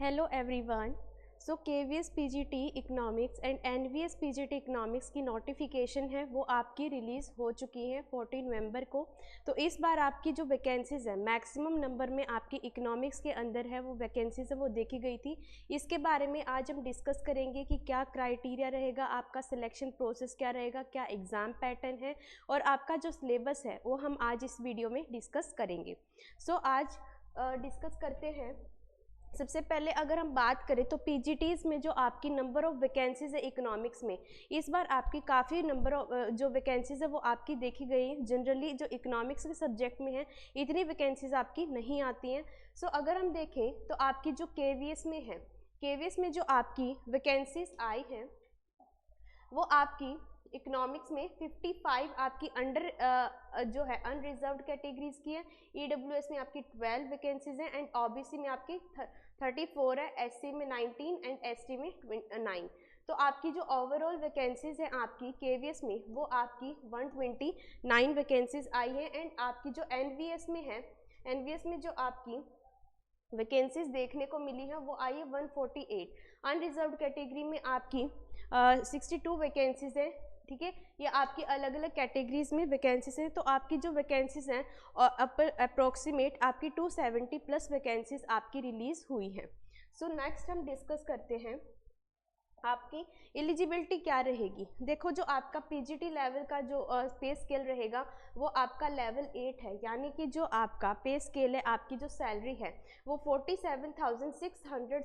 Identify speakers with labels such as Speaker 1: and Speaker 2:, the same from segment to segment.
Speaker 1: Hello everyone. So KVS PGT economics and NVS PGT economics की notification है वो आपकी रिलीज़ हो चुकी है 14 नवंबर को। तो इस बार आपकी जो वैकेंसीज़ है मैक्सिमम नंबर में आपकी इकोनॉमिक्स के अंदर है वो वैकेंसीज़ है वो देखी गई थी। इसके बारे में आज हम डिस्कस करेंगे कि क्या क्राइटेरिया रहेगा, आपका सिलेक्शन प्रोसेस क्या रहेगा, क्या एग्ज़ाम पैटर्न है और आपका जो सिलेबस है वो हम आज इस वीडियो में डिस्कस करेंगे। सो आज डिस्कस करते हैं। सबसे पहले अगर हम बात करें तो पीजीटीज़ में जो आपकी नंबर ऑफ़ वैकेंसीज़ है इकोनॉमिक्स में, इस बार आपकी काफ़ी नंबर ऑफ जो वैकेंसीज़ है वो आपकी देखी गई हैं। जनरली जो इकोनॉमिक्स के सब्जेक्ट में है इतनी वैकेंसीज़ आपकी नहीं आती हैं। सो अगर हम देखें तो आपकी जो केवीएस में है, केवीएस में जो आपकी वैकेंसीज़ आई हैं वो आपकी इकोनॉमिक्स में 55 आपकी अंडर जो है अनरिजर्व्ड कैटेगरीज की है। ईडब्ल्यूएस में आपकी 12 वैकेंसीज हैं एंड ओबीसी में आपकी 34 है, एससी में 19 एंड एसटी में 9। तो आपकी जो ओवरऑल वैकेंसीज हैं आपकी केवीएस में वो आपकी 129 वैकेंसीज आई हैं एंड आपकी जो एनवीएस में है, एनवीएस में जो आपकी वैकेंसीज देखने को मिली है वो आई है 148। अनरिजर्व्ड कैटेगरी में आपकी 62 वैकेंसीज हैं। ठीक है, ये आपकी अलग अलग कैटेगरीज में वैकेंसीज हैं। तो आपकी जो वैकेंसीज हैं और अप्रोक्सीमेट आपकी 270 प्लस वैकेंसीज आपकी रिलीज़ हुई हैं। सो नेक्स्ट हम डिस्कस करते हैं आपकी एलिजिबिलिटी क्या रहेगी। देखो जो आपका पीजीटी लेवल का जो पे स्केल रहेगा वो आपका लेवल 8 है, यानी कि जो आपका पे स्केल है, आपकी जो सैलरी है वो 47,600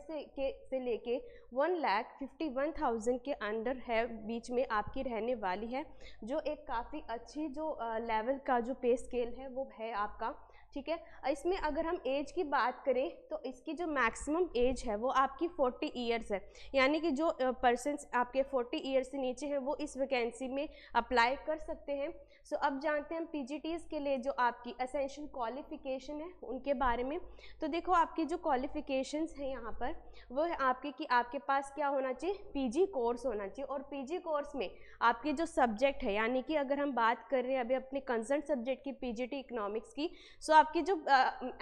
Speaker 1: से लेके 1,51,000 के अंडर है, बीच में आपकी रहने वाली है, जो एक काफ़ी अच्छी जो लेवल का जो पे स्केल है वो है आपका। ठीक है, इसमें अगर हम एज की बात करें तो इसकी जो मैक्सिमम एज है वो आपकी 40 ईयर्स है, यानी कि जो पर्सन्स आपके 40 ईयर्स से नीचे हैं वो इस वैकेंसी में अप्लाई कर सकते हैं। सो अब जानते हैं हम पीजीटीज़ के लिए जो आपकी एसेंशियल क्वालिफ़िकेशन है उनके बारे में। तो देखो आपकी जो क्वालिफ़िकेशंस हैं यहाँ पर वो है आपकी कि आपके पास क्या होना चाहिए, पीजी कोर्स होना चाहिए। और पीजी कोर्स में आपके जो सब्जेक्ट है, यानी कि अगर हम बात कर रहे हैं अभी अपने कंसर्न सब्जेक्ट की पीजीटी इकोनॉमिक्स की, सो आपकी जो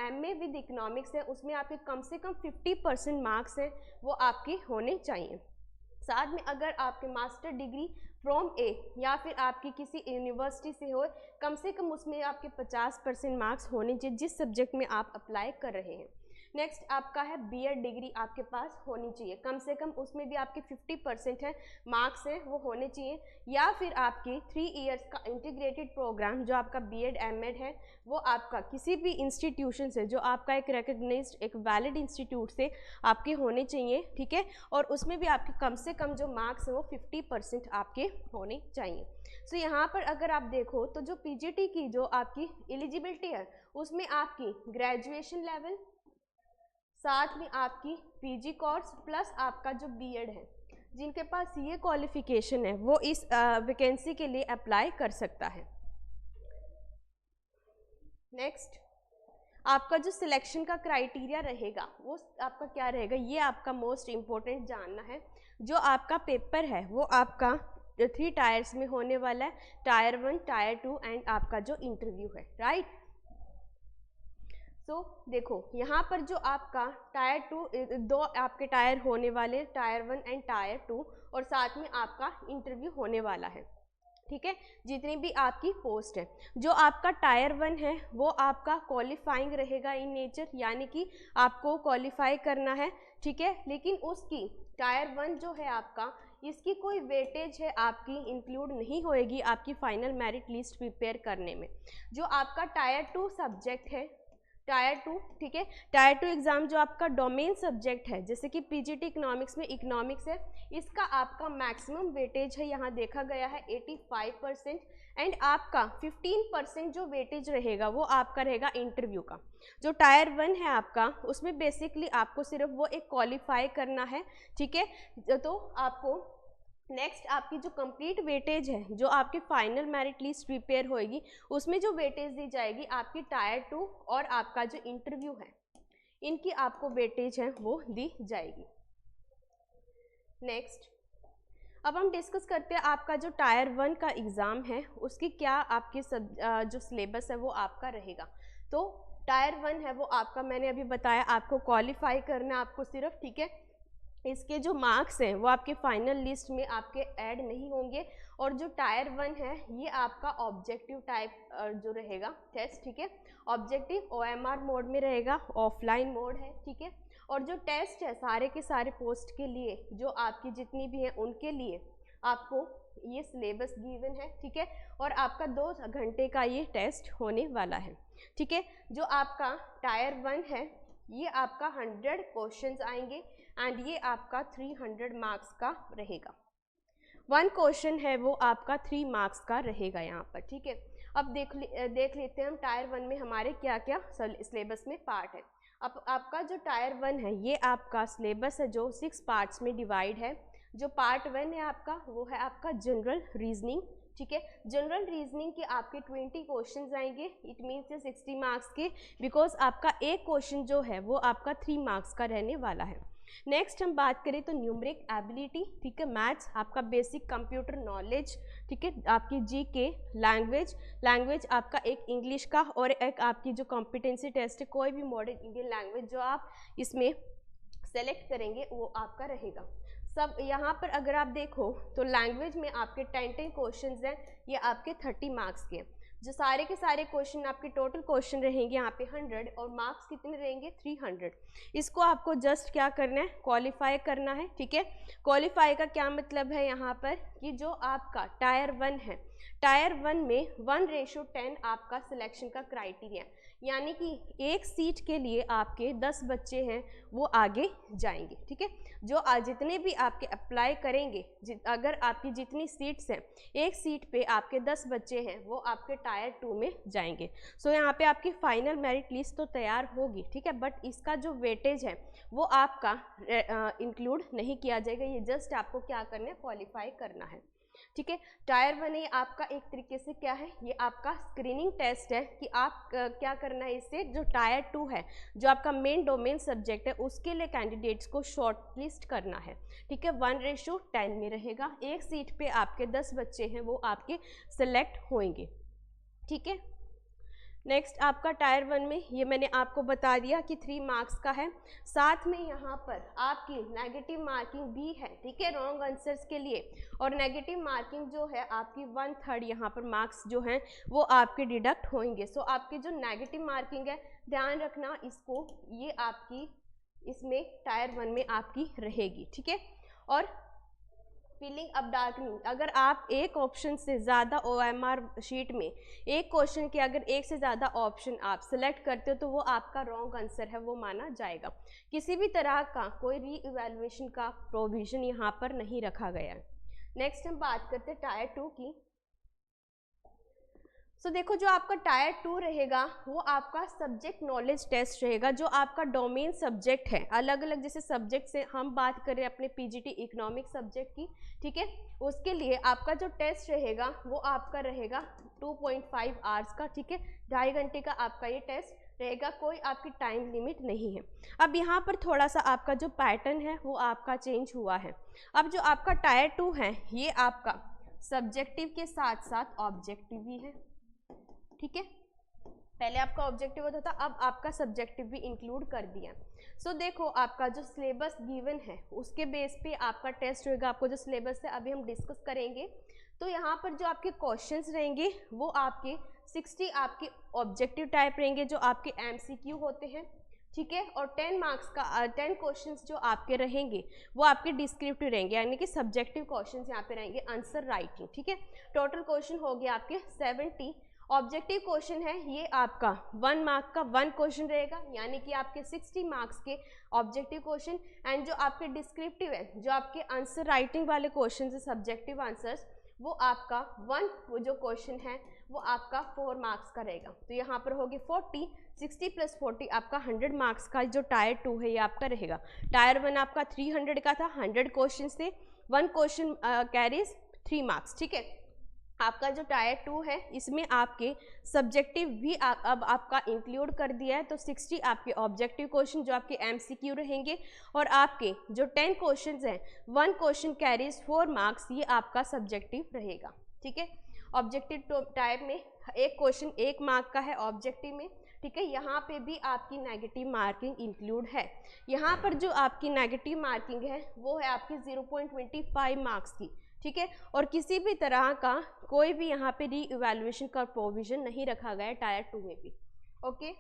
Speaker 1: एमए विद इकोनॉमिक्स है उसमें आपके कम से कम 50% मार्क्स हैं वो आपके होने चाहिए। साथ में अगर आपके मास्टर डिग्री फ्रॉम ए या फिर आपकी किसी यूनिवर्सिटी से हो, कम से कम उसमें आपके 50% मार्क्स होने चाहिए जिस सब्जेक्ट में आप अप्लाई कर रहे हैं। नेक्स्ट आपका है बीएड डिग्री आपके पास होनी चाहिए, कम से कम उसमें भी आपके 50% है मार्क्स हैं वो होने चाहिए। या फिर आपकी 3 इयर्स का इंटीग्रेटेड प्रोग्राम जो आपका बीएड एमएड है वो आपका किसी भी इंस्टीट्यूशन से, जो आपका एक रिकग्नाइज्ड एक वैलिड इंस्टीट्यूट से आपके होने चाहिए। ठीक है, और उसमें भी आपके कम से कम जो मार्क्स हैं वो 50% आपके होने चाहिए। सो यहाँ पर अगर आप देखो तो जो पीजीटी की जो आपकी एलिजिबिलिटी है उसमें आपकी ग्रेजुएशन लेवल, साथ में आपकी पीजी कोर्स प्लस आपका जो बीएड है, जिनके पास ये क्वालिफिकेशन है वो इस वैकेंसी के लिए अप्लाई कर सकता है। नेक्स्ट आपका जो सिलेक्शन का क्राइटेरिया रहेगा वो आपका क्या रहेगा, ये आपका मोस्ट इम्पोर्टेंट जानना है। जो आपका पेपर है वो आपका 3 टायर्स में होने वाला है, टायर 1, टायर 2 एंड आपका जो इंटरव्यू है, राइट। सो देखो यहाँ पर जो आपका टायर 2, 2 आपके टायर होने वाले, टायर 1 एंड टायर 2, और साथ में आपका इंटरव्यू होने वाला है। ठीक है, जितनी भी आपकी पोस्ट है, जो आपका टायर 1 है वो आपका क्वालिफाइंग रहेगा इन नेचर, यानी कि आपको क्वालिफाई करना है। ठीक है, लेकिन उसकी टायर 1 जो है आपका, इसकी कोई वेटेज है आपकी इंक्लूड नहीं होएगी आपकी फाइनल मेरिट लिस्ट प्रिपेयर करने में। जो आपका टायर 2 सब्जेक्ट है, टायर 2, ठीक है, टायर 2 एग्जाम जो आपका डोमेन सब्जेक्ट है, जैसे कि पीजीटी इकोनॉमिक्स में इकोनॉमिक्स है, इसका आपका मैक्सिमम वेटेज है यहाँ देखा गया है 85% एंड आपका 15% जो वेटेज रहेगा वो आपका रहेगा इंटरव्यू का। जो टायर 1 है आपका उसमें बेसिकली आपको सिर्फ वो एक क्वालिफाई करना है। ठीक है, तो आपको नेक्स्ट आपकी जो कंप्लीट वेटेज है जो आपकी फाइनल मेरिट लिस्ट प्रिपेयर होएगी उसमें जो वेटेज दी जाएगी आपकी टायर 2 और आपका जो इंटरव्यू है इनकी आपको वेटेज है वो दी जाएगी। नेक्स्ट अब हम डिस्कस करते हैं आपका जो टायर 1 का एग्ज़ाम है उसकी क्या आपकी जो सिलेबस है वो आपका रहेगा। तो टायर 1 है वो आपका मैंने अभी बताया आपको क्वालिफाई करना है आपको सिर्फ, ठीक है। इसके जो मार्क्स हैं वो आपके फाइनल लिस्ट में आपके ऐड नहीं होंगे। और जो टायर 1 है ये आपका ऑब्जेक्टिव टाइप जो रहेगा टेस्ट, ठीक है, ऑब्जेक्टिव OMR मोड में रहेगा, ऑफलाइन मोड है, ठीक है। और जो टेस्ट है सारे के सारे पोस्ट के लिए जो आपकी जितनी भी हैं उनके लिए आपको ये सिलेबस गिवन है, ठीक है। और आपका 2 घंटे का ये टेस्ट होने वाला है, ठीक है। जो आपका टायर 1 है ये आपका 100 क्वेश्चंस आएंगे एंड ये आपका 300 मार्क्स का रहेगा। 1 क्वेश्चन है वो आपका 3 मार्क्स का रहेगा यहाँ पर, ठीक है। अब देख लेते हैं हम टायर 1 में हमारे क्या क्या सिलेबस में पार्ट है। अब आपका जो टायर 1 है ये आपका सिलेबस है जो 6 पार्ट्स में डिवाइड है। जो पार्ट 1 है आपका वो है आपका जनरल रीजनिंग, ठीक है। जनरल रीजनिंग के आपके 20 क्वेश्चंस आएंगे, इट मीन्स 60 मार्क्स के, बिकॉज आपका एक क्वेश्चन जो है वो आपका 3 मार्क्स का रहने वाला है। नेक्स्ट हम बात करें तो न्यूमरिक एबिलिटी, ठीक है, मैथ्स, आपका बेसिक कंप्यूटर नॉलेज, ठीक है, आपकी जीके, लैंग्वेज आपका एक इंग्लिश का और एक आपकी जो कॉम्पिटेंसी टेस्ट है कोई भी मॉडर्न इंडियन लैंग्वेज जो आप इसमें सेलेक्ट करेंगे वो आपका रहेगा। सब यहाँ पर अगर आप देखो तो लैंग्वेज में आपके 10 क्वेश्चंस हैं, ये आपके 30 मार्क्स के हैं। जो सारे के सारे क्वेश्चन आपके टोटल क्वेश्चन रहेंगे यहाँ पे 100 और मार्क्स कितने रहेंगे 300। इसको आपको जस्ट क्या करना है, क्वालिफाई करना है, ठीक है। क्वालिफाई का क्या मतलब है यहाँ पर कि जो आपका टायर 1 है, टायर 1 में 1:10 आपका सिलेक्शन का क्राइटेरिया, यानी कि एक सीट के लिए आपके 10 बच्चे हैं वो आगे जाएंगे, ठीक है। जो जितने भी आपके अप्लाई करेंगे, अगर आपकी जितनी सीट्स हैं एक सीट पे आपके 10 बच्चे हैं वो आपके टायर 2 में जाएंगे। सो यहाँ पे आपकी फाइनल मेरिट लिस्ट तो तैयार होगी, ठीक है, बट इसका जो वेटेज है वो आपका इंक्लूड नहीं किया जाएगा। ये जस्ट आपको क्या करना है, क्वालिफाई करना है, ठीक है। टायर 1 ये आपका एक तरीके से क्या है, ये आपका स्क्रीनिंग टेस्ट है कि आप क्या करना है इससे। जो टायर 2 है जो आपका मेन डोमेन सब्जेक्ट है उसके लिए कैंडिडेट्स को शॉर्ट लिस्ट करना है, ठीक है। 1:10 में रहेगा, एक सीट पे आपके 10 बच्चे हैं वो आपके सिलेक्ट होंगे, ठीक है। नेक्स्ट आपका टायर 1 में ये मैंने आपको बता दिया कि 3 मार्क्स का है, साथ में यहाँ पर आपकी नेगेटिव मार्किंग भी है, ठीक है, रॉन्ग आंसर्स के लिए। और नेगेटिव मार्किंग जो है आपकी 1/3 यहाँ पर मार्क्स जो हैं वो आपके डिडक्ट होंगे। सो आपकी जो नेगेटिव मार्किंग है ध्यान रखना इसको, ये आपकी इसमें टायर 1 में आपकी रहेगी, ठीक है। और फिलिंग अप डार्कनिंग, अगर आप एक ऑप्शन से ज़्यादा OMR शीट में एक क्वेश्चन के अगर एक से ज़्यादा ऑप्शन आप सिलेक्ट करते हो तो वो आपका रॉन्ग आंसर है, वो माना जाएगा। किसी भी तरह का कोई री इवैल्यूएशन का प्रोविज़न यहाँ पर नहीं रखा गया है। नेक्स्ट हम बात करते हैं टायर 2 की। सो देखो जो आपका टायर 2 रहेगा वो आपका सब्जेक्ट नॉलेज टेस्ट रहेगा। जो आपका डोमेन सब्जेक्ट है, अलग अलग जैसे सब्जेक्ट से हम बात करें अपने PGT इकोनॉमिक सब्जेक्ट की, ठीक है, उसके लिए आपका जो टेस्ट रहेगा वो आपका रहेगा 2.5 आवर्स का, ठीक है, 2.5 घंटे का आपका ये टेस्ट रहेगा, कोई आपकी टाइम लिमिट नहीं है। अब यहाँ पर थोड़ा सा आपका जो पैटर्न है वो आपका चेंज हुआ है। अब जो आपका टायर 2 है ये आपका सब्जेक्टिव के साथ साथ ऑब्जेक्टिव भी है, ठीक है। पहले आपका ऑब्जेक्टिव होता था, अब आपका सब्जेक्टिव भी इंक्लूड कर दिया। सो देखो आपका जो सिलेबस गिवन है उसके बेस पे आपका टेस्ट होगा। आपको जो सिलेबस है अभी हम डिस्कस करेंगे। तो यहाँ पर जो आपके क्वेश्चंस रहेंगे वो आपके 60 आपके ऑब्जेक्टिव टाइप रहेंगे जो आपके MCQ होते हैं, ठीक है। और 10 मार्क्स का 10 क्वेश्चंस जो आपके रहेंगे वो आपके डिस्क्रिप्टिव रहेंगे, यानी कि सब्जेक्टिव क्वेश्चंस यहाँ पे रहेंगे, आंसर राइटिंग, ठीक है। टोटल क्वेश्चन हो गया आपके 70। ऑब्जेक्टिव क्वेश्चन है ये आपका 1 मार्क का 1 क्वेश्चन रहेगा, यानी कि आपके 60 मार्क्स के ऑब्जेक्टिव क्वेश्चन। एंड जो आपके डिस्क्रिप्टिव है, जो आपके आंसर राइटिंग वाले क्वेश्चन है सब्जेक्टिव आंसर्स, वो आपका 1 वो जो क्वेश्चन है वो आपका 4 मार्क्स का रहेगा। तो यहाँ पर होगी 40, 60 + 40 आपका 100 मार्क्स का जो टायर 2 है ये आपका रहेगा। टायर 1 आपका 300 का था, 100 क्वेश्चन से 1 क्वेश्चन कैरीज 3 मार्क्स, ठीक है। आपका जो टायर 2 है इसमें आपके सब्जेक्टिव भी अब आपका इंक्लूड कर दिया है। तो 60 आपके ऑब्जेक्टिव क्वेश्चन जो आपके MCQ रहेंगे, और आपके जो 10 क्वेश्चंस हैं 1 क्वेश्चन कैरीज 4 मार्क्स, ये आपका सब्जेक्टिव रहेगा, ठीक है। ऑब्जेक्टिव टाइप में एक क्वेश्चन 1 मार्क का है ऑब्जेक्टिव में, ठीक है, यहाँ पे भी आपकी नेगेटिव मार्किंग इंक्लूड है। यहाँ पर जो आपकी नेगेटिव मार्किंग है वो है आपकी 0.25 मार्क्स की, ठीक है, और किसी भी तरह का कोई भी यहाँ पे री इवैल्यूएशन का प्रोविजन नहीं रखा गया है टायर 2 में भी। ओके,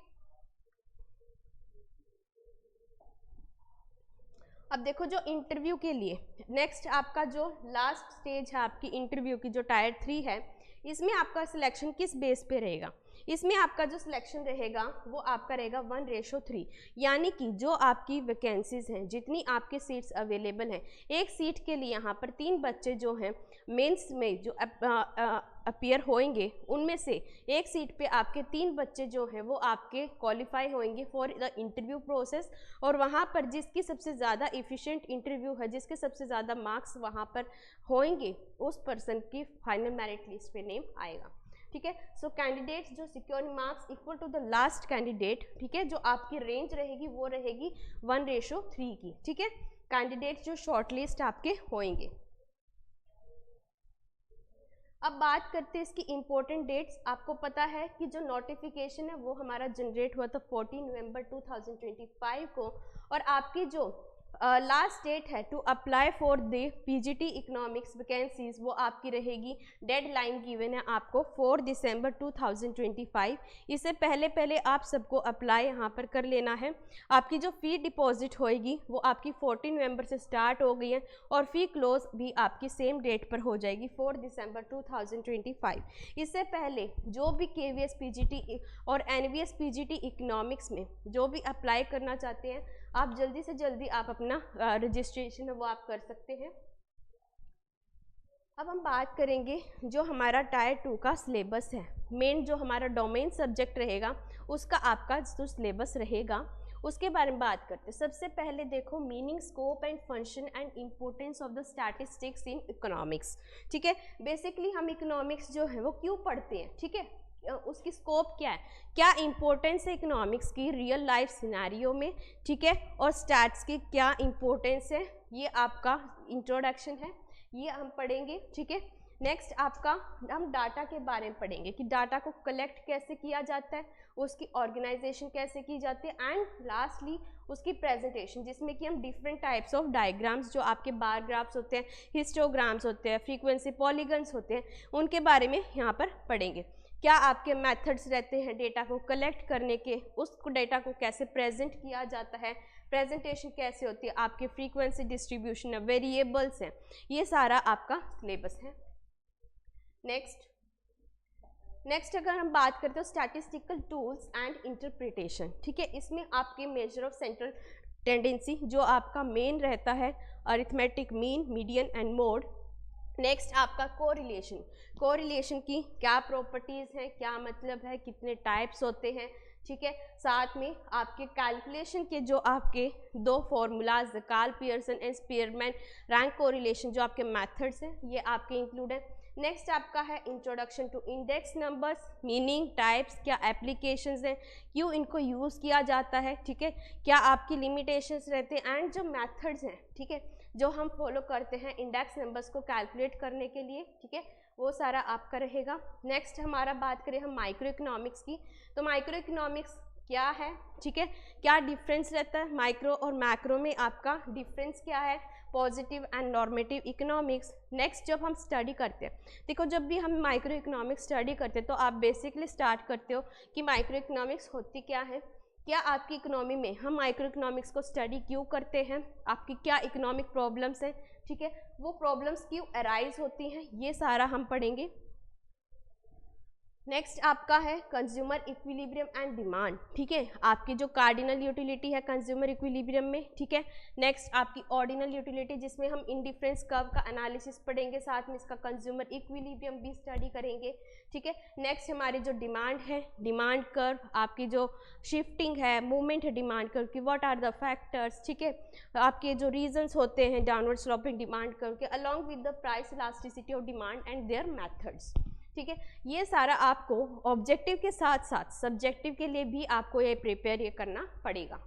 Speaker 1: अब देखो जो इंटरव्यू के लिए नेक्स्ट आपका जो लास्ट स्टेज है आपकी इंटरव्यू की, जो टायर 3 है, इसमें आपका सिलेक्शन किस बेस पे रहेगा? इसमें आपका जो सिलेक्शन रहेगा वो आपका रहेगा 1:3, यानी कि जो आपकी वैकेंसीज हैं, जितनी आपकी सीट्स अवेलेबल हैं, एक सीट के लिए यहाँ पर 3 बच्चे जो हैं मेंस में जो अपीयर होंगे, उनमें से एक सीट पे आपके 3 बच्चे जो हैं वो आपके क्वालिफाई होंगे फॉर द इंटरव्यू प्रोसेस, और वहाँ पर जिसकी सबसे ज़्यादा एफिशिएंट इंटरव्यू है, जिसके सबसे ज़्यादा मार्क्स वहाँ पर होंगे, उस पर्सन की फाइनल मेरिट लिस्ट पे नेम आएगा। ठीक है, सो कैंडिडेट्स जो secure marks equal to the last candidate, ठीक है, जो आपकी रेंज रहेगी वो रहेगी 1:3 की। ठीक है, कैंडिडेट्स जो शॉर्टलिस्ट आपके होंगे। अब बात करते हैं इसकी इम्पोर्टेंट डेट्स। आपको पता है कि जो नोटिफिकेशन है वो हमारा जनरेट हुआ था 14 नवंबर 2025 को, और आपकी जो लास्ट डेट है to apply for the PGT economics vacancies वो आपकी रहेगी, डेडलाइन गिवन है आपको 4 दिसंबर 2025। इससे पहले आप सबको अप्लाई यहाँ पर कर लेना है। आपकी जो फ़ी डिपॉजिट होएगी वो आपकी 14 नवंबर से स्टार्ट हो गई है, और फ़ी क्लोज भी आपकी सेम डेट पर हो जाएगी 4 दिसंबर 2025। इससे पहले जो भी KVS PGT और NVS PGT इकोनॉमिक्स में जो भी अप्लाई करना चाहते हैं, आप जल्दी से जल्दी आप अपना रजिस्ट्रेशन है वो आप कर सकते हैं। अब हम बात करेंगे जो हमारा टायर 2 का सिलेबस है, मेन जो हमारा डोमेन सब्जेक्ट रहेगा उसका आपका जो सिलेबस रहेगा उसके बारे में बात करते हैं। सबसे पहले देखो meaning, scope and function and importance of the statistics in economics. ठीक है, बेसिकली हम इकोनॉमिक्स जो है वो क्यों पढ़ते हैं, ठीक है, उसकी स्कोप क्या है, क्या इंपॉर्टेंस है इकोनॉमिक्स की रियल लाइफ सिनेरियो में, ठीक है, और स्टैट्स की क्या इंपॉर्टेंस है, ये आपका इंट्रोडक्शन है, ये हम पढ़ेंगे। ठीक है, नेक्स्ट आपका हम डाटा के बारे में पढ़ेंगे कि डाटा को कलेक्ट कैसे किया जाता है, उसकी ऑर्गेनाइजेशन कैसे की जाती है, एंड लास्टली उसकी प्रेजेंटेशन, जिसमें कि हम डिफरेंट टाइप्स ऑफ डायग्राम्स, जो आपके बार ग्राफ्स होते हैं, हिस्टोग्राम्स होते हैं, फ्रीक्वेंसी पॉलीगन्स होते हैं, उनके बारे में यहाँ पर पढ़ेंगे। क्या आपके मेथड्स रहते हैं डेटा को कलेक्ट करने के, उस डेटा को कैसे प्रेजेंट किया जाता है, प्रेजेंटेशन कैसे होती है, आपके फ्रीक्वेंसी डिस्ट्रीब्यूशन है, वेरिएबल्स हैं, ये सारा आपका सिलेबस है। नेक्स्ट अगर हम बात करते हो स्टैटिस्टिकल टूल्स एंड इंटरप्रिटेशन, ठीक है, इसमें आपके मेजर ऑफ सेंट्रल टेंडेंसी जो आपका मेन रहता है, arithmetic mean, median and mode. Next आपका कोरिलेशन की क्या प्रॉपर्टीज़ हैं, क्या मतलब है, कितने टाइप्स होते हैं, ठीक है, साथ में आपके कैलकुलेशन के जो आपके 2 formulas, Karl Pearson and Spearman rank correlation, जो आपके मेथड्स हैं ये आपके इंक्लूड है। नेक्स्ट आपका है introduction to index numbers, meaning, types, क्या एप्लीकेशंस हैं, क्यों इनको यूज़ किया जाता है, ठीक है, क्या आपकी लिमिटेशंस रहते हैं, एंड जो मेथड्स हैं, ठीक है, जो हम फॉलो करते हैं इंडेक्स नंबर्स को कैलकुलेट करने के लिए, ठीक है, वो सारा आपका रहेगा। नेक्स्ट हमारा बात करें हम माइक्रो इकोनॉमिक्स की, तो माइक्रो इकोनॉमिक्स क्या है, ठीक है, क्या डिफरेंस रहता है माइक्रो और मैक्रो में, आपका डिफरेंस क्या है, positive and normative economics. Next जब हम स्टडी करते हैं, देखो जब भी हम माइक्रो इकोनॉमिक्स स्टडी करते हैं तो आप बेसिकली स्टार्ट करते हो कि माइक्रो इकोनॉमिक्स होती क्या है, क्या आपकी इकोनॉमी में हम माइक्रो इकोनॉमिक्स को स्टडी क्यों करते हैं, आपकी क्या इकोनॉमिक प्रॉब्लम्स हैं, ठीक है, वो प्रॉब्लम्स क्यों अराइज होती हैं, ये सारा हम पढ़ेंगे। नेक्स्ट आपका है कंज्यूमर इक्विलिब्रियम एंड डिमांड, ठीक है, आपकी जो कार्डिनल यूटिलिटी है कंज्यूमर इक्विलिब्रियम में, ठीक है, नेक्स्ट आपकी ऑर्डिनल यूटिलिटी जिसमें हम इंडिफरेंस कर्व का एनालिसिस पढ़ेंगे, साथ में इसका कंज्यूमर इक्विलिब्रियम भी स्टडी करेंगे, ठीक है। नेक्स्ट हमारी जो डिमांड है, डिमांड कर्व, आपकी जो शिफ्टिंग है, मूवमेंट है डिमांड कर्व की, व्हाट आर द फैक्टर्स, ठीक है, आपके जो रीजंस होते हैं डाउनवर्ड स्लोपिंग डिमांड कर्व के, along with the price elasticity of demand and their methods, ठीक है, ये सारा आपको ऑब्जेक्टिव के साथ साथ सब्जेक्टिव के लिए भी आपको ये प्रिपेयर ये करना पड़ेगा।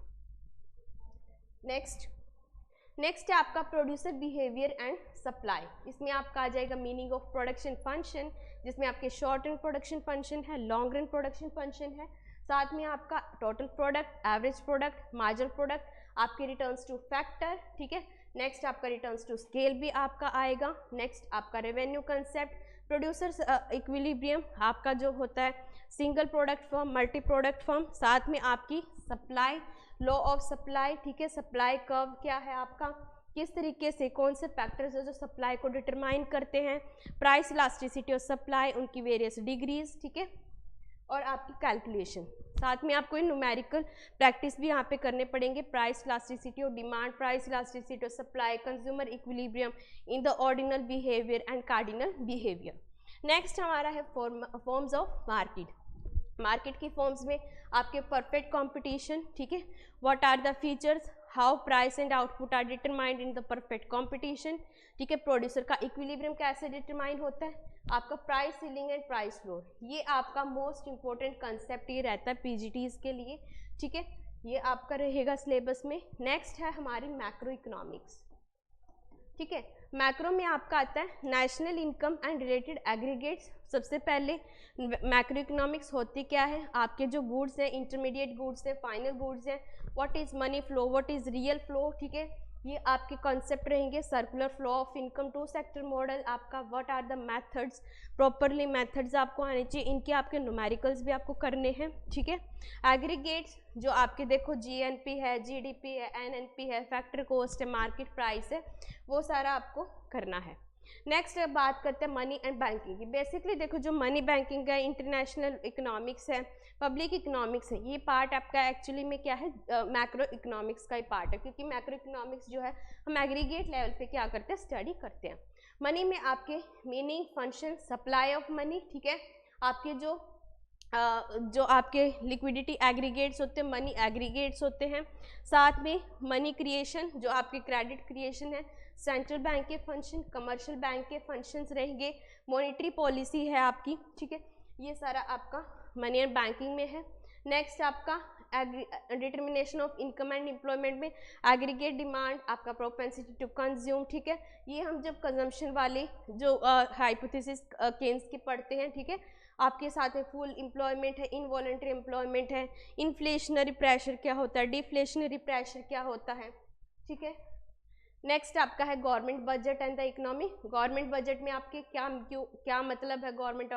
Speaker 1: नेक्स्ट है आपका प्रोड्यूसर बिहेवियर एंड सप्लाई, इसमें आपका आ जाएगा मीनिंग ऑफ प्रोडक्शन फंक्शन, जिसमें आपके शॉर्ट रन प्रोडक्शन फंक्शन है, लॉन्ग रन प्रोडक्शन फंक्शन है, साथ में आपका total product, average product, marginal product, आपके रिटर्न्स टू फैक्टर, ठीक है। नेक्स्ट आपका रिटर्न्स टू स्केल भी आपका आएगा। नेक्स्ट आपका रेवेन्यू कंसेप्ट, प्रोड्यूसर्स इक्विलिब्रियम, आपका जो होता है single product firm, multi product firm, साथ में आपकी सप्लाई, लॉ ऑफ सप्लाई, ठीक है। सप्लाई कर्व क्या है आपका, किस तरीके से कौन से फैक्टर्स है जो सप्लाई को डिटरमाइन करते हैं, प्राइस इलास्टिसिटी ऑफ सप्लाई, उनकी वेरियस डिग्रीज, ठीक है, और आपकी कैलकुलेशन। साथ में आपको न्यूमेरिकल प्रैक्टिस भी यहाँ पे करने पड़ेंगे, price elasticity of demand, price elasticity of supply, consumer equilibrium in the ordinal behaviour and cardinal behaviour. Next हमारा है फॉर्म्स ऑफ मार्केट। मार्केट की फॉर्म्स में आपके परफेक्ट कंपटीशन, ठीक है, what are the features, how price and output are determined in the perfect competition, ठीक है। Producer का इक्विलिब्रियम कैसे डिटरमाइन होता है, आपका price ceiling and price floor, ये आपका मोस्ट इंपॉर्टेंट कंसेप्ट ये रहता है पीजीटीज के लिए, ठीक है, ये आपका रहेगा सिलेबस में। नेक्स्ट है हमारी मैक्रो इकोनॉमिक्स, ठीक है। मैक्रो में आपका आता है national income and related aggregates. सबसे पहले मैक्रो इकोनॉमिक्स होती क्या है, आपके जो गुड्स हैं, इंटरमीडिएट गुड्स हैं, फाइनल गुड्स हैं, what is money flow, what is real flow, ठीक है, ये आपके कॉन्सेप्ट रहेंगे। Circular flow of income, two sector model, आपका what are the methods, properly methods आपको आने चाहिए, इनके आपके न्यूमेरिकल्स भी आपको करने हैं, ठीक है। एग्रीगेट्स जो आपके देखो जीएनपी है, जीडीपी है, एनएनपी है, फैक्टर कॉस्ट है, मार्केट प्राइस है, वो सारा आपको करना है। नेक्स्ट बात करते हैं मनी एंड बैंकिंग की। बेसिकली देखो जो मनी बैंकिंग है, इंटरनेशनल इकोनॉमिक्स है, पब्लिक इकोनॉमिक्स है, ये पार्ट आपका एक्चुअली में क्या है, मैक्रो इकोनॉमिक्स का ही पार्ट है, क्योंकि मैक्रो इकोनॉमिक्स जो है हम एग्रीगेट लेवल पे क्या करते हैं, स्टडी करते हैं। मनी में आपके meaning, function, supply of money, ठीक है, आपके जो आपके लिक्विडिटी एग्रीगेट्स होते हैं, मनी एग्रीगेट्स होते हैं, साथ में मनी क्रिएशन जो आपके क्रेडिट क्रिएशन है, सेंट्रल बैंक के फंक्शन, कमर्शियल बैंक के फंक्शंस रहेंगे, मॉनेटरी पॉलिसी है आपकी, ठीक है, ये सारा आपका मनी एंड बैंकिंग में है। नेक्स्ट आपका determination of income and employment में एग्रीगेट डिमांड, आपका प्रोपेंसिटी टू कंज्यूम, ठीक है, ये हम जब कंजम्पशन वाले जो हाइपोथेसिस केन्स के पढ़ते हैं, ठीक है, आपके साथ में फुल एम्प्लॉयमेंट है, इनवॉलंटरी एम्प्लॉयमेंट है, इन्फ्लेशनरी प्रेशर क्या होता है, डिफ्लेशनरी प्रेशर क्या होता है, ठीक है। नेक्स्ट आपका है government budget and the economy. Government budget में आपके क्या मतलब है गवर्नमेंट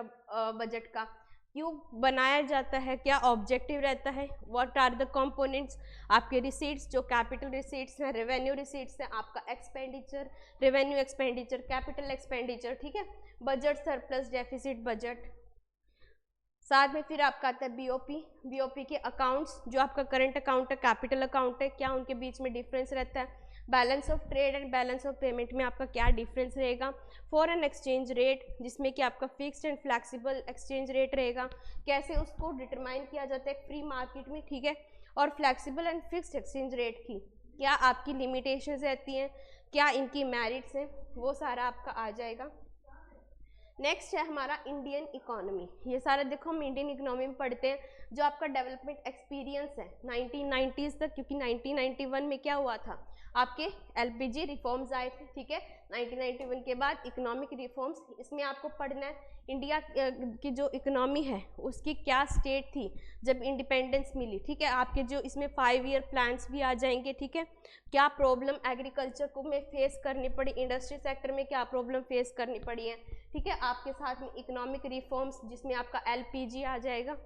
Speaker 1: बजट का, क्यों बनाया जाता है, क्या ऑब्जेक्टिव रहता है, व्हाट आर द कंपोनेंट्स, आपके रिसीट्स जो कैपिटल रिसीट्स हैं, रेवेन्यू रिसीट्स हैं, आपका expenditure, revenue expenditure, capital expenditure, ठीक है, बजट सरप्लस डेफिसिट बजट। साथ में फिर आपका आता है बीओपी के अकाउंट्स, जो आपका करंट अकाउंट है, कैपिटल अकाउंट है, क्या उनके बीच में डिफरेंस रहता है, balance of trade and balance of payment में आपका क्या डिफरेंस रहेगा, फॉरेन एक्सचेंज रेट जिसमें कि आपका fixed and flexible exchange rate रहेगा, कैसे उसको डिटरमाइन किया जाता है फ्री मार्केट में, ठीक है, और flexible and fixed exchange rate की क्या आपकी लिमिटेशंस रहती हैं, क्या इनकी मेरिट्स हैं, वो सारा आपका आ जाएगा। नेक्स्ट है हमारा इंडियन इकोनॉमी। ये सारा देखो हम इंडियन इकोनॉमी में पढ़ते हैं, जो आपका डेवलपमेंट एक्सपीरियंस है 1990s तक, क्योंकि 1991 में क्या हुआ था, आपके एलपीजी रिफॉर्म्स आए थे, ठीक है, 1991 के बाद इकोनॉमिक रिफॉर्म्स, इसमें आपको पढ़ना है इंडिया की जो इकोनॉमी है उसकी क्या स्टेट थी जब इंडिपेंडेंस मिली, ठीक है, आपके जो इसमें 5 ईयर प्लान्स भी आ जाएंगे, ठीक है, क्या प्रॉब्लम एग्रीकल्चर को में फेस करनी पड़ी, इंडस्ट्री सेक्टर में क्या प्रॉब्लम फेस करनी पड़ी है, ठीक है, आपके साथ में इकोनॉमिक रिफॉर्म्स जिसमें आपका एलपीजी आ जाएगा।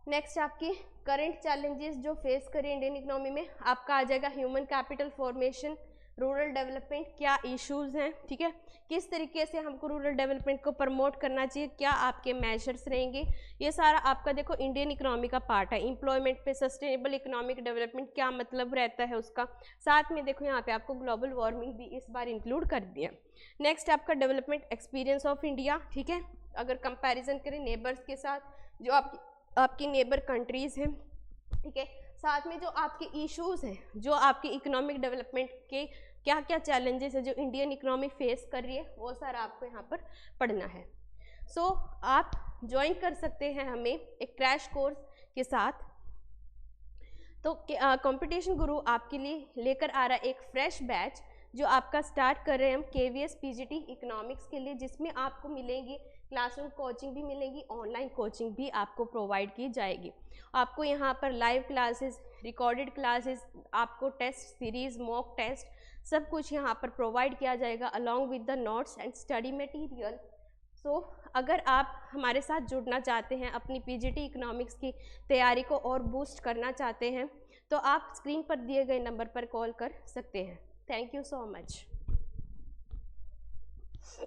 Speaker 1: नेक्स्ट आपकी करंट चैलेंजेस जो फेस करें इंडियन इकोनॉमी में, आपका आ जाएगा human capital formation, rural development, क्या इश्यूज हैं, ठीक है, किस तरीके से हमको रूरल डेवलपमेंट को प्रमोट करना चाहिए, क्या आपके मेजर्स रहेंगे, ये सारा आपका देखो इंडियन इकोनॉमी का पार्ट है। एम्प्लॉयमेंट पे सस्टेनेबल इकोनॉमिक डेवलपमेंट क्या मतलब रहता है उसका, साथ में देखो यहाँ पे आपको ग्लोबल वार्मिंग भी इस बार इंक्लूड कर दिया। नेक्स्ट आपका डेवलपमेंट एक्सपीरियंस ऑफ इंडिया, ठीक है, अगर कंपेरिजन करें नेबर्स के साथ, जो आपकी नेबर कंट्रीज़ हैं, ठीक है, साथ में जो आपके इश्यूज हैं, जो आपकी इकोनॉमिक डेवलपमेंट के क्या क्या चैलेंजेस है जो इंडियन इकोनॉमी फेस कर रही है, वो सारा आपको यहाँ पर पढ़ना है। सो आप ज्वाइन कर सकते हैं हमें एक क्रैश कोर्स के साथ। तो कंपटीशन गुरु आपके लिए लेकर आ रहा है एक फ्रेश बैच जो आपका स्टार्ट कर रहे हैं हम KVS PGT इकोनॉमिक्स के लिए, जिसमें आपको मिलेंगी क्लासरूम कोचिंग भी मिलेगी, ऑनलाइन कोचिंग भी आपको प्रोवाइड की जाएगी। आपको यहाँ पर लाइव क्लासेस, रिकॉर्डेड क्लासेस, आपको टेस्ट सीरीज़, मॉक टेस्ट, सब कुछ यहाँ पर प्रोवाइड किया जाएगा along with the notes and study material. So अगर आप हमारे साथ जुड़ना चाहते हैं, अपनी पीजीटी इकोनॉमिक्स की तैयारी को और बूस्ट करना चाहते हैं, तो आप स्क्रीन पर दिए गए नंबर पर कॉल कर सकते हैं। Thank you so much.